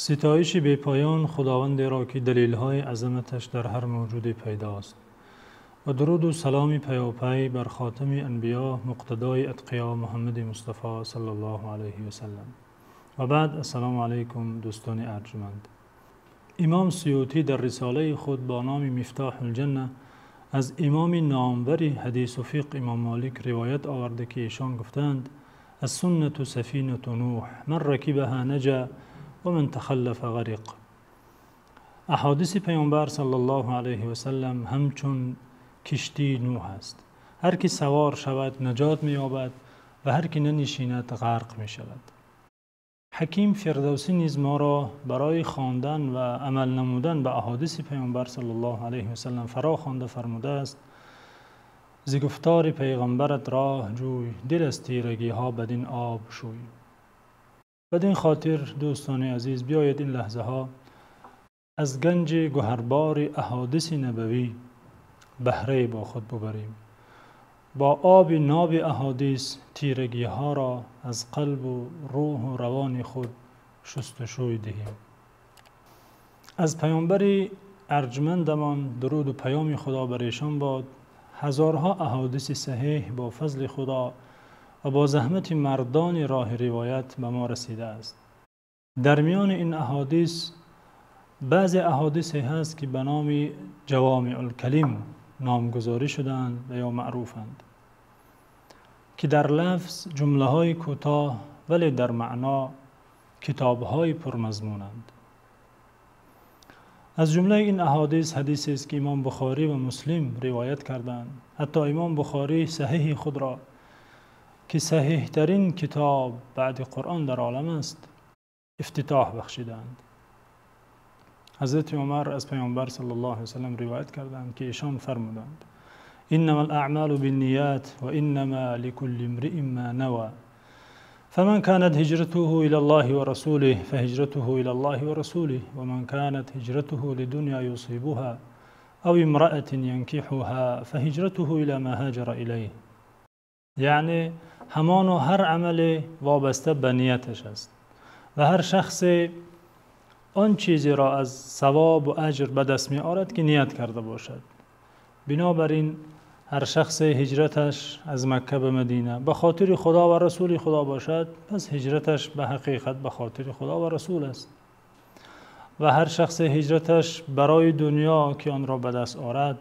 ستایش بی پایان خداوند را که دلیل‌های عظمتش در هر موجود پیداست و درود و سلام پیاپی بر خاتم انبیا مقتدای اتقیا محمد مصطفی صلی الله علیه و سلم. و بعد السلام علیکم دوستان ارجمند. امام سیوطی در رساله خود با نام مفتاح الجنه از امام نامور حدیث و فقه امام مالک روایت آورده که ایشان گفتند: السنة سفینة نوح من رکبها نجا و من تخلف غرق. احادیث پیامبر صلی الله علیه و سلم همچون کشتی نوح است. هر کی سوار شود نجات می‌یابد و هر کی ننشیند غرق می‌شود. حکیم فردوسی نیز ما را برای خواندن و عمل نمودن به احادیث پیامبر صلی الله علیه و سلم فرا خوانده فرموده است: ز گفتار پیغمبرت راه جوی، دل از تیرگی ها بدین آب شوی. بدین خاطر دوستان عزیز بیایید این لحظه ها از گنج گوهربار احادیث نبوی بهره با خود ببریم. با آب ناب احادیث تیرگی ها را از قلب و روح و روان خود شستشوی دهیم. از پیامبر ارجمندمان درود و پیام خدا بر ایشان باد. هزارها احادیث صحیح با فضل خدا و با زحمت مردان راه روایت به ما رسیده است. در میان این احادیث بعضی احادیث هست که به نام جوامع الکلم نامگذاری شدند و یا معروفند، که در لفظ جمله های کوتاه ولی در معنا کتاب های پرمضمونند. از جمله این احادیث حدیثی است که امام بخاری و مسلم روایت کردند. حتی امام بخاری صحیح خود را که صحیح ترین کتاب بعد قرآن در عالم است افتتاح بخشیدند. حضرت عمر از پیامبر صلی الله علیه و سلم روایت کردند که ایشان فرمودند: انما الاعمال بالنیات و انما لكل امرئ ما نوى فمن كانت هجرته الى الله ورسوله فهجرته الى الله ورسوله ومن كانت هجرته لدنيا يصيبها او امرأة ينكحها فهجرته الى ما هاجر الیه. یعنی همان و هر عمل وابسته به نیتش است و هر شخص آن چیزی را از ثواب و اجر به دست می آورد که نیت کرده باشد. بنابراین هر شخص هجرتش از مکه به مدینه به خاطر خدا و رسول خدا باشد، پس هجرتش به حقیقت به خاطر خدا و رسول است. و هر شخص هجرتش برای دنیا که آن را به دست آورد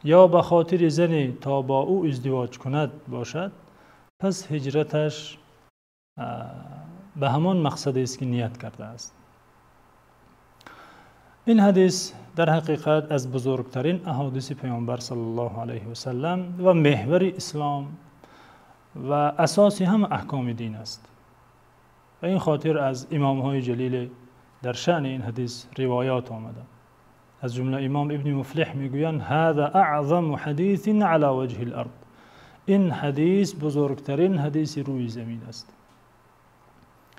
یا به خاطر زنی تا با او ازدواج کند باشد، پس هجرتش به همان مقصد است که نیت کرده است. این حدیث در حقیقت از بزرگترین احادیث پیامبر صلی الله علیه و سلم و محور اسلام و اساسی هم احکام دین است. و این خاطر از امام های جلیل در شأن این حدیث روایات آمده. از جمله امام ابن مفلح میگویند: هذا اعظم حدیث علی وجه الارض. این حدیث بزرگترین حدیث روی زمین است.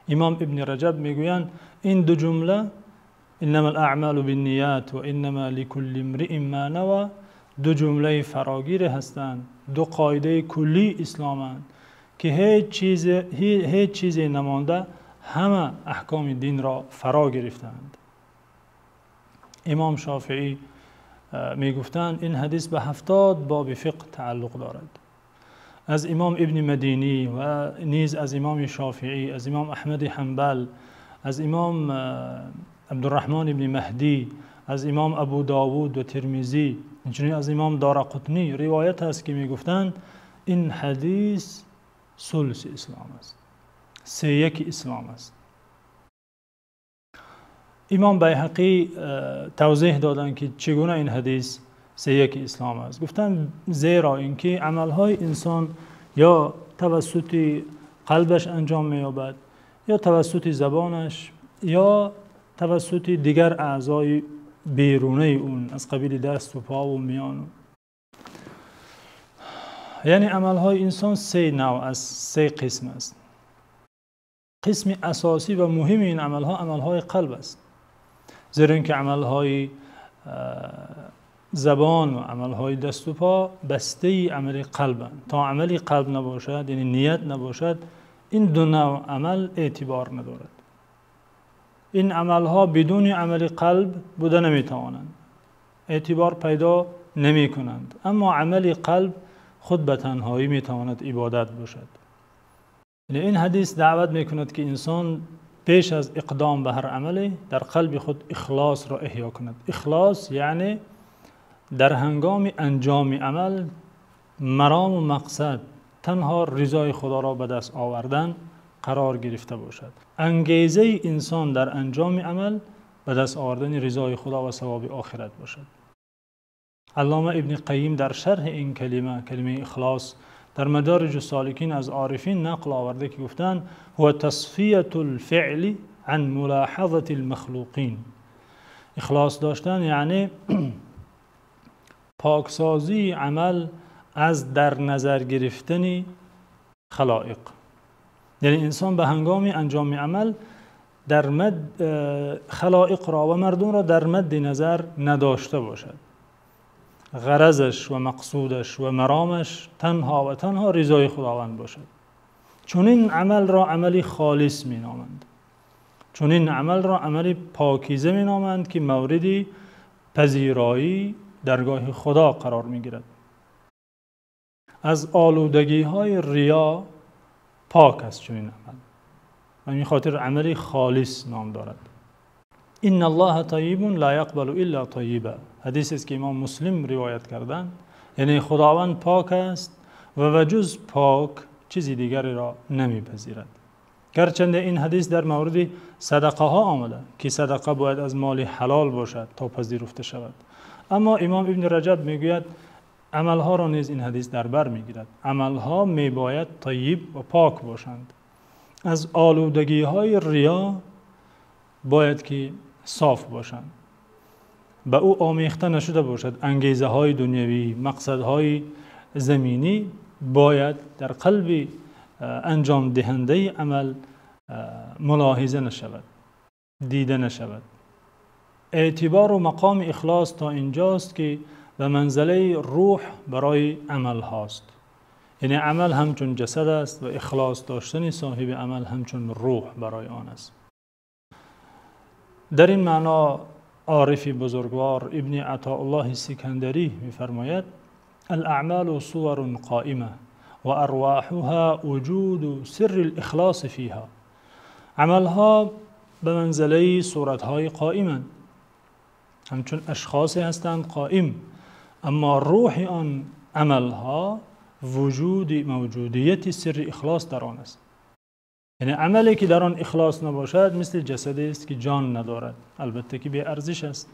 امام ابن رجب میگویند این دو جمله انما الاعمال بالنیات و انما لكل امرئ ما نوى دو جمله فراگیر هستند، دو قاعده کلی اسلامند که هیچ چیزی نمانده، همه احکام دین را فرا گرفتند. امام شافعی می گفتند این حدیث به 70 باب فقه تعلق دارد. از امام ابن مدینی و نیز از امام شافعی، از امام احمد حنبل، از امام عبدالرحمن ابن مهدی، از امام ابو داود و ترمذی، اینجوری از امام دارقطنی روایت است که می گفتند این حدیث ثلث اسلام است، 3/1 اسلام است. امام بیهقی توضیح دادند که چگونه این حدیث 3/1 اسلام است. گفتند زیرا اینکه عملهای انسان یا توسط قلبش انجام می‌یابد یا توسط زبانش یا توسط دیگر اعضای بیرونه اون از قبیل دست و پا و میان. یعنی عملهای انسان 3 نوع است، 3 قسم است. قسم اساسی و مهم این عملهای قلب است. زیرا اینکه عملهای زبان و عملهای دست و پا بسته عمل قلبند. تا عملی قلب نباشد، یعنی نیت نباشد، این دو نوع عمل اعتبار ندارد. این عملها بدون عمل قلب بوده نمیتوانند، اعتبار پیدا نمی کنند. اما عمل قلب خود به تنهایی میتواند عبادت باشد. یعنی این حدیث دعوت میکند که انسان پیش از اقدام به هر عملی در قلب خود اخلاص را احیا کند. اخلاص یعنی در هنگام انجام عمل مرام و مقصد تنها رضای خدا را به دست آوردن قرار گرفته باشد. انگیزه انسان در انجام عمل به دست آوردن رضای خدا و ثواب آخرت باشد. علامه ابن قیم در شرح این کلمه اخلاص در مدارج السالکین از عارفین نقل آورده که گفتند هو تصفیه الفعل عن ملاحظه المخلوقین. اخلاص داشتن یعنی پاکسازی عمل از در نظر گرفتن خلائق. یعنی انسان به هنگام انجام عمل در خلائق را و مردم را در مد نظر نداشته باشد. غرضش و مقصودش و مرامش تنها و تنها رضای خداوند باشد. چون این عمل را عملی خالص می نامند. چون این عمل را عملی پاکیزه می نامند که موردی پذیرایی درگاه خدا قرار می گیرد. از آلودگی های ریا پاک است چون این عمل و این خاطر عملی خالص نام دارد. ان الله طیب لا یقبل الا طیبا. حدیث است که امام مسلم روایت کردند. یعنی خداوند پاک است و جز پاک چیزی دیگری را نمیپذیرد. گرچند این حدیث در مورد صدقه ها آمده که صدقه باید از مال حلال باشد تا پذیرفته شود، اما امام ابن رجب میگوید عملها را نیز این حدیث در بر میگیرد. عملها میباید طیب و پاک باشند. از آلودگی های ریا باید که صاف باشند، به او آمیخته نشده باشد. انگیزه های دنیوی، مقصد های زمینی باید در قلب انجام دهنده عمل ملاحظه نشود، دیده نشود. اعتبار و مقام اخلاص تا اینجاست که به منزله روح برای عمل هاست. یعنی عمل همچون جسد است و اخلاص داشتن صاحب عمل همچون روح برای آن است. در این معنا عارف بزرگوار ابن عطاءالله سکندری می‌فرماید الاعمال صور قائمه و ارواحها وجود سر الاخلاص فيها. عملها به منزله صورت‌های قائمند، همچون اشخاص هستند قائم، اما روح آن عملها موجودیت سر اخلاص در آن است. یعنی عملی که در آن اخلاص نباشد مثل جسدی است که جان ندارد، البته که بی ارزش است.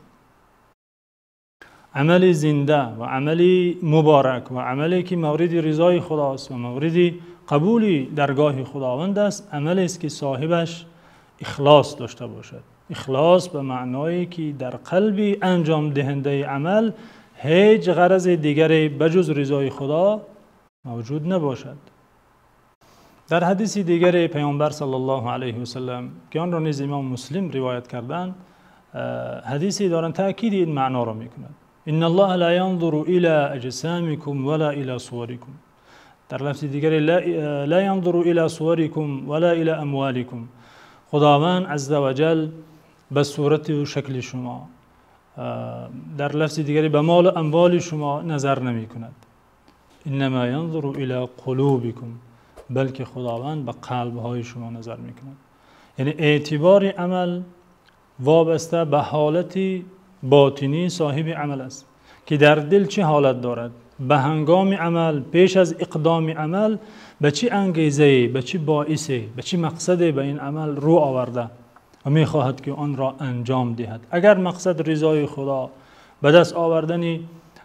عمل زنده و عمل مبارک و عملی که مورد رضای خداست و مورد قبول درگاه خداوند است، عملی است که صاحبش اخلاص داشته باشد. اخلاص به معنایی که در قلب انجام دهنده عمل هیچ غرض دیگری بجز رضای خدا موجود نباشد. در حدیث دیگر پیامبر صلی الله علیه و سلم که آن را نیز امام مسلم روایت کردند، حدیثی دارند تأکید این معنا را میکند. ان الله لا ينظر الى اجسامكم ولا الى صوركم. در لفظ دیگر لا ينظر الى صوركم ولا الى اموالكم. خداوند عز وجل به صورت و شکل شما، در لفظ دیگری به مال و اموال شما نظر نمی کند. انما ينظر الى قلوبكم. بلکه خداوند به قلب‌های شما نظر می‌کند. یعنی اعتبار عمل وابسته به حالت باطنی صاحب عمل است که در دل چه حالت دارد، به هنگام عمل، پیش از اقدام عمل به چه انگیزه‌ای، به چه باعثی، به چه مقصدی به این عمل رو آورده و می‌خواهد که آن را انجام دهد. اگر مقصد رضای خدا، به دست آوردن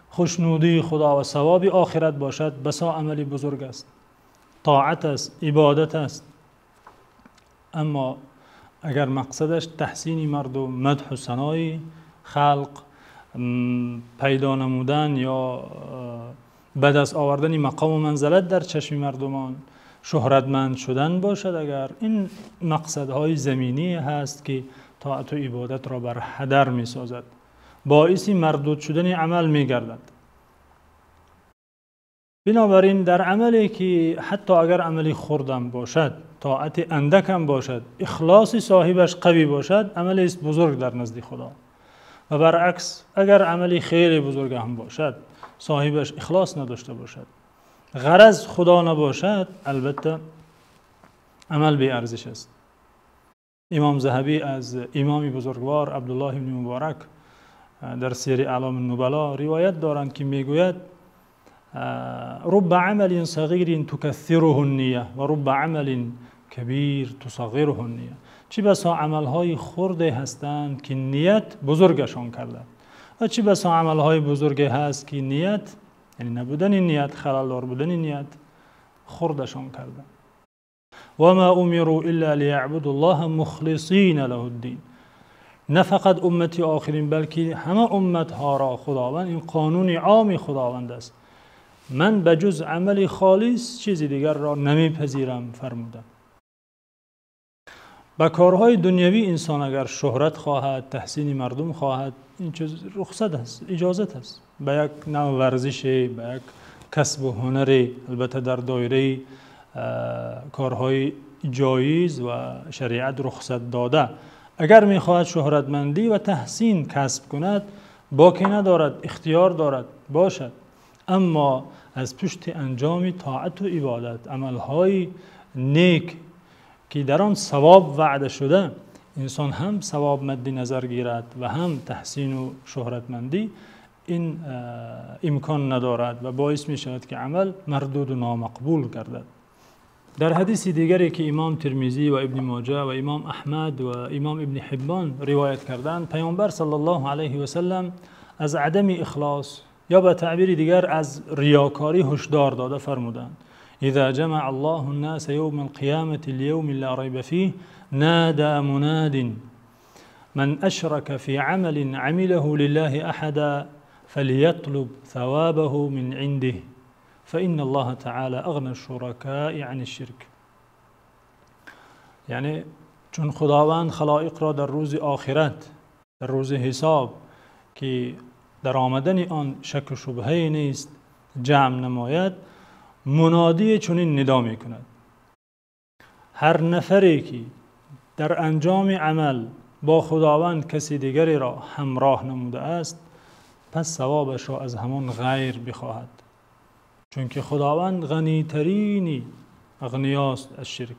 خوشنودی خدا و ثواب آخرت باشد، بسا عملی بزرگ است، طاعت است، عبادت است. اما اگر مقصدش تحسین مردم، مدح و ثنای خلق، پیدا نمودن یا به دست آوردن مقام و منزلت در چشم مردمان، شهرتمند شدن باشد، اگر این مقصدهای زمینی هست که طاعت و عبادت را بر هدر می سازد، باعث مردود شدن عمل می گردد. بنابراین در عملی که حتی اگر عملی خردم باشد، طاعت اندک هم باشد، اخلاص صاحبش قوی باشد، عملی است بزرگ در نزد خدا. و برعکس اگر عملی خیلی بزرگ هم باشد، صاحبش اخلاص نداشته باشد، غرض خدا نباشد، البته عمل بی ارزش است. امام ذهبی از امام بزرگوار عبدالله بن مبارک در سیر اعلام النبلا روایت دارند که میگوید رب عمل صغیر تکثره النیه و رب عمل کبیر تصغره النیه. چی بسا عملهای خرده هستند که نیت بزرگشان کرده و چی بسا عملهای بزرگ هست که نیت، یعنی نبودن نیت، خلالدار بودن نیت، خردشان کرده. و ما امروا الا لیعبدوا الله مخلصین له الدین. نه فقط امتی آخرین بلکه همه امتها را خداوند، این قانون عام خداوند است، من به جز عمل خالص چیزی دیگر را نمیپذیرم فرموده. با کارهای دنیوی انسان اگر شهرت خواهد، تحسین مردم خواهد، این چیز رخصت است، اجازت است. به یک نوع ورزش، به یک کسب و هنر، البته در دایره کارهای جایز و شریعت رخصت داده، اگر میخواهد شهرتمندی و تحسین کسب کند، باکی ندارد، اختیار دارد، باشد. اما از پشت انجام طاعت و عبادت، عملهای نیک که در آن ثواب وعده شده، انسان هم ثواب مد نظر گیرد و هم تحسین و شهرتمندی، این امکان ندارد و باعث می شود که عمل مردود و نامقبول گردد. در حدیث دیگری که امام ترمذی و ابن ماجه و امام احمد و امام ابن حبان روایت کردند، پیامبر صلی الله علیه و سلم از عدم اخلاص یا به تعبیر دیگر از ریاکاری هشدار داده فرمودند: اذا جمع الله الناس يوم القيامة اليوم لا ريب فيه نادى مناد من أشرك في عمل عمله لله أحدا فليطلب ثوابه من عنده فإن الله تعالى أغنى الشركاء عن الشرك. یعنی چون خداوند خلائق را در روز آخرت، در روز حساب که در آمدن آن شک و شبهه نیست، جمع نماید، منادی چنین ندا می کند: هر نفری که در انجام عمل با خداوند کسی دیگری را همراه نموده است، پس ثوابش را از همان غیر بخواهد، چون که خداوند غنی ترینی اغنیاست از شرک.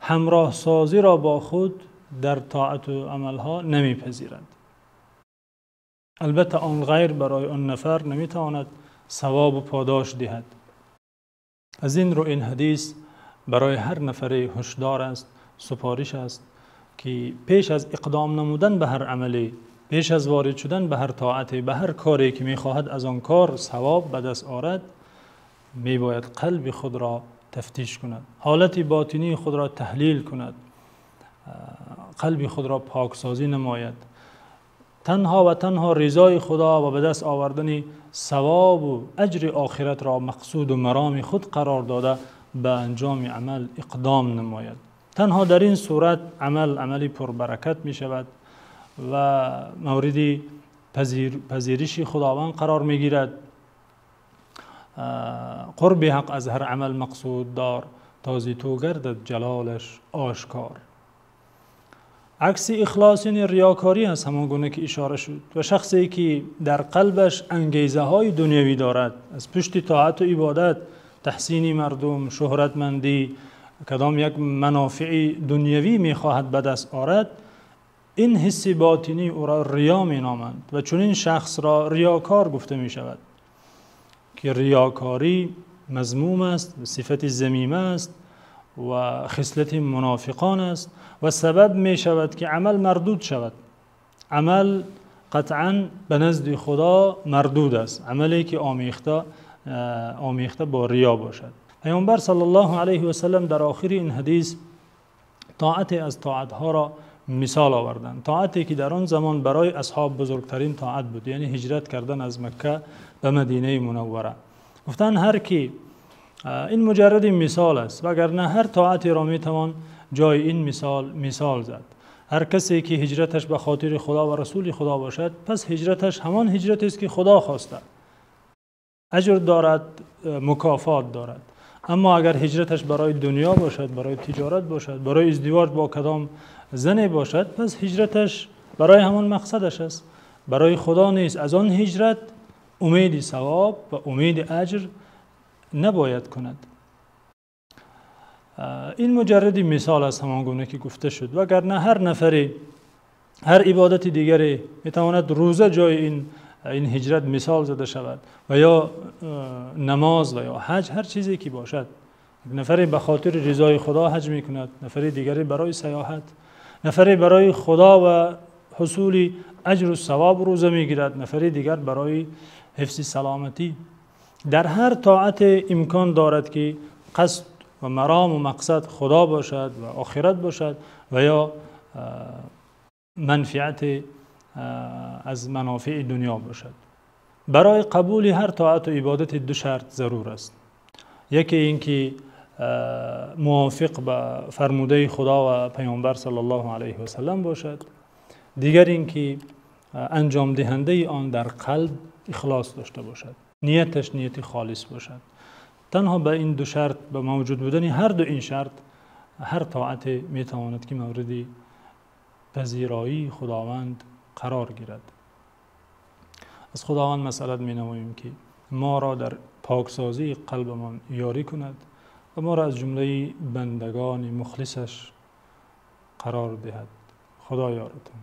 همراه سازی را با خود در طاعت و عملها نمیپذیرد. البته آن غیر برای آن نفر نمیتواند ثواب و پاداش دهد. از این رو این حدیث برای هر نفر هشدار است، سپارش است که پیش از اقدام نمودن به هر عملی، پیش از وارد شدن به هر طاعتی، به هر کاری که میخواهد از آن کار ثواب به دست آورد، میباید قلب خود را تفتیش کند، حالت باطنی خود را تحلیل کند، قلب خود را پاکسازی نماید، تنها و تنها رضای خدا و به دست آوردن ثواب و اجر آخرت را مقصود و مرام خود قرار داده به انجام عمل اقدام نماید. تنها در این صورت عملی پربرکت می شود و مورد پذیرش خداوند قرار می گیرد. قرب حق از هر عمل مقصود دار، تازی تو گردد جلالش آشکار. عکس اخلاص این ریاکاری است، همان گونه که اشاره شد. و شخصی که در قلبش انگیزه های دنیوی دارد، از پشت طاعت و عبادت، تحسین مردم، شهرتمندی، کدام یک منافع دنیوی میخواهد به دست آورد، این حس باطنی او را ریا می نامند و چون این شخص را ریاکار گفته می شود که ریاکاری مذموم است، صفت ذمیمه است و خصلت منافقان است و سبب می شود که عمل مردود شود. عمل قطعا به نزد خدا مردود است، عملی که آمیخته با ریا باشد. پیامبر صلی الله علیه و سلم در آخر این حدیث طاعت از طاعتها را مثال آوردند. طاعتی که در آن زمان برای اصحاب بزرگترین طاعت بود، یعنی هجرت کردن از مکه به مدینه منوره. گفتن هر کی، این مجرد مثال است وگرنه هر طاعتی را میتوان جای این مثال زد. هر کسی که هجرتش به خاطر خدا و رسول خدا باشد، پس هجرتش همان هجرتی است که خدا خواسته. اجر دارد، مکافات دارد. اما اگر هجرتش برای دنیا باشد، برای تجارت باشد، برای ازدواج با کدام زنی باشد، پس هجرتش برای همان مقصدش است، برای خدا نیست. از آن هجرت امید ثواب و امید اجر نباید کند. این مجردی مثال است همان گونه که گفته شد. وگرنه هر نفری هر عبادت دیگری میتواند روزه جای این هجرت مثال زده شود، و یا نماز و یا حج، هر چیزی که باشد. نفری به خاطر رضای خدا حج میکند، نفری دیگری برای سیاحت، نفری برای خدا و حصول اجر و ثواب روزه میگیرد، نفری دیگر برای حفظ سلامتی. در هر طاعت امکان دارد که قصد و مرام و مقصد خدا باشد و آخرت باشد و یا منفعت از منافع دنیا باشد. برای قبول هر طاعت و عبادت دو شرط ضرور است. یکی این که موافق به فرموده خدا و پیامبر صلی الله علیه و سلم باشد. دیگر این که انجام دهنده آن در قلب اخلاص داشته باشد، نیتش نیت خالص باشد. تنها به این دو شرط، به موجود بودن هر دو این شرط، هر طاعت میتواند که مورد پذیرایی خداوند قرار گیرد. از خداوند مسئلت می نماییم که ما را در پاکسازی قلبمان یاری کند و ما را از جمله بندگان مخلصش قرار دهد. خدا یارتان.